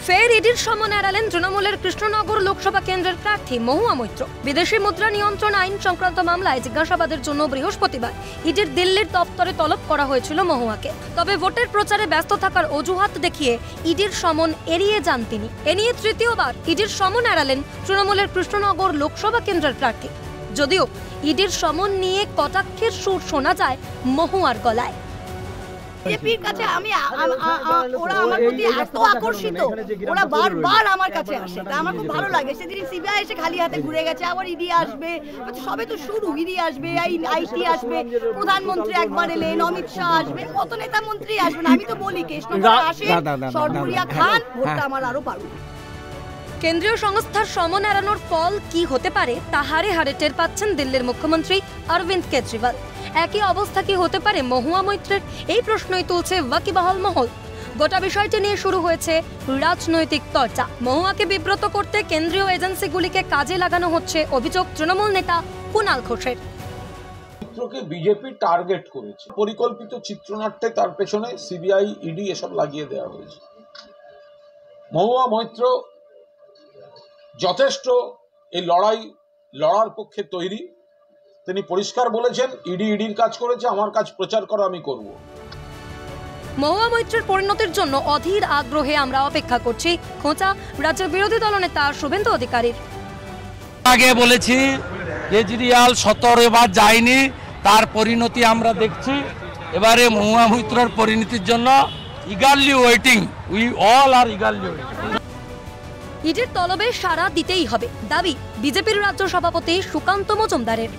ফের ইডির সমন এড়ালেন তৃণমূলের কৃষ্ণনগর লোকসভা কেন্দ্রের প্রার্থী মহুয়া মৈত্র। বিদেশি মুদ্রা নিয়ন্ত্রণ আইন সংক্রান্ত মামলায় জিজ্ঞাসাবাদের জন্য বৃহস্পতিবার ইডির দিল্লির দপ্তরে তলব করা হয়েছিল মহুয়াকে। তবে ভোটের প্রচারে ব্যস্ত থাকার অজুহাত দেখিয়ে ইডির সমন এড়িয়ে যান তিনি। এ নিয়ে তৃতীয়বার ইডির সমন এড়ালেন তৃণমূলের কৃষ্ণনগর লোকসভা কেন্দ্রের প্রার্থী। যদিও ইডির সমন নিয়ে কটাক্ষের সুর শোনা যায় মহুয়ার গলায়। বিজেপির কাছে ওরা আমার প্রতি এত আকর্ষিত, ওরা বারবার আমার কাছে আসে, তা আমার খুব ভালো লাগে। সেদিন সিবিআই এসে খালি হাতে ঘুরে গেছে, আবার ইডি আসবে, সবে তো শুরু। ইডি আসবে, আইটি আসবে, প্রধানমন্ত্রী একবার এলেন, অমিত শাহ আসবে, কত নেতা মন্ত্রী আসবেন। আমি তো বলি কৃষ্ণনগর আসে, সরপুরিয়া খান, ভোটটা আমার আরো পারুন। কেন্দ্রীয় সংস্থার সমন এড়ানোর ফল কি হতে পারে তা হারে হারে টের পাচ্ছেন দিল্লির মুখ্যমন্ত্রী অরবিন্দ কেজরিওয়াল। একই অবস্থা কি হতে পারে মহুয়া মৈত্রের, এই প্রশ্নই তুলছে ওয়াকিবহাল মহল। গোটা বিষয়টি নিয়ে শুরু হয়েছে রাজনৈতিক চর্চা। মহুয়াকে বিব্রত করতে কেন্দ্রীয় এজেন্সিগুলিকে কাজে লাগানো হচ্ছে অভিযোগ তৃণমূল নেতা কুণাল ঘোষের। চিত্রকে বিজেপি টার্গেট করেছে, পরিকল্পিত চিত্রনাট্যে তার পেছনে সিবিআই ইডি এসব লাগিয়ে দেওয়া হয়েছে। মহুয়া মৈত্র যথেষ্ট এই লড়ার পক্ষে তৈরি। তিনি পরিষ্কার বলেছেন ইডির কাজ করেছে, আমার কাজ প্রচার করা আমি করব। মহুয়া মৈত্রের পরিণতির জন্য অধীর আগ্রহে আমরা অপেক্ষা করছি খোঁচা রাজ্যের বিরোধী দলনেতা শুভেন্দু অধিকারীর। আগে বলেছি কেজরিওয়াল 17 বার যায়নি, তার পরিণতি আমরা দেখছি। এবারে মহুয়া মৈত্রের পরিণতির জন্য eagerly waiting, we all are eagerly waiting. ইডির তলবে সাড়া দিতেই হবে দাবি বিজেপির রাজ্য সভাপতি সুকান্ত মজুমদারের।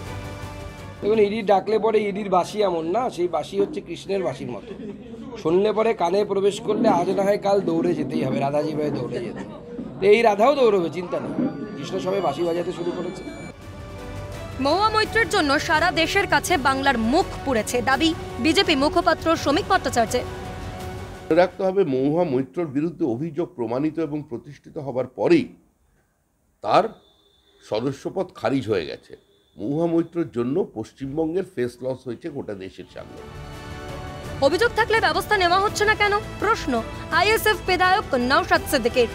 দেখুন, ইডির ডাকলে পরে ইডির বাঁশি এমন না, সেই বাঁশি হচ্ছে কৃষ্ণের বাঁশির মতো। শুনলে পরে কানে প্রবেশ করলে আজ না হয় কাল দৌড়ে যেতেই হবে, রাধাজি ভাই দৌড়ে যেতে। তো এই রাধাও দৌড়বে, চিন্তা নেই, কৃষ্ণ সবে বাঁশি বাজাতে শুরু করেছে। মহুয়া মৈত্রের জন্য সারা দেশের কাছে বাংলার মুখ পুড়েছে দাবি বিজেপি মুখপাত্র শ্রমিক ভট্টাচার্যের। রাখতে হবে মহুয়া মৈত্রর বিরুদ্ধে অভিযোগ প্রমাণিত এবং প্রতিষ্ঠিত হবার পরেই তার সদস্যপদ খারিজ হয়ে গেছে। মহুয়া মৈত্রর জন্য পশ্চিমবঙ্গের ফেস লস হয়েছে গোটা দেশের সামনে। অভিযোগ থাকলে ব্যবস্থা নেওয়া হচ্ছে না কেন, প্রশ্ন আইএসএফ বিধায়ক নওশাদ সিদ্দিকীর।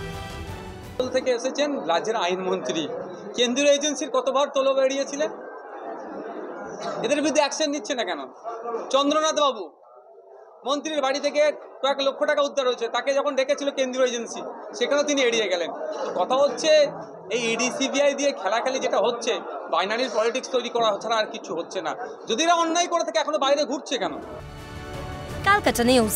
থেকে এসেছেন রাজ্যের আইনমন্ত্রী, কেন্দ্রীয় এজেন্সির কতবার তলব এড়িয়েছিলেন, এদের বিরুদ্ধে অ্যাকশন নিচ্ছে না কেন? চন্দ্রনাথ বাবু মন্ত্রীর বাড়ি থেকে কয়েক লক্ষ টাকা উদ্ধার হয়েছে, তাকে যখন ডেকেছিল কেন্দ্রীয় এজেন্সি, সেখানেও তিনি এড়িয়ে গেলেন। কথা হচ্ছে এই ইডি সিবিআই দিয়ে খেলাখেলি যেটা হচ্ছে, বাইনারির পলিটিক্স তৈরি করা ছাড়া আর কিছু হচ্ছে না। যদি এরা অন্যায় করে থাকে এখনো বাইরে ঘুরছে কেন? ক্যালকাটা নিউজ।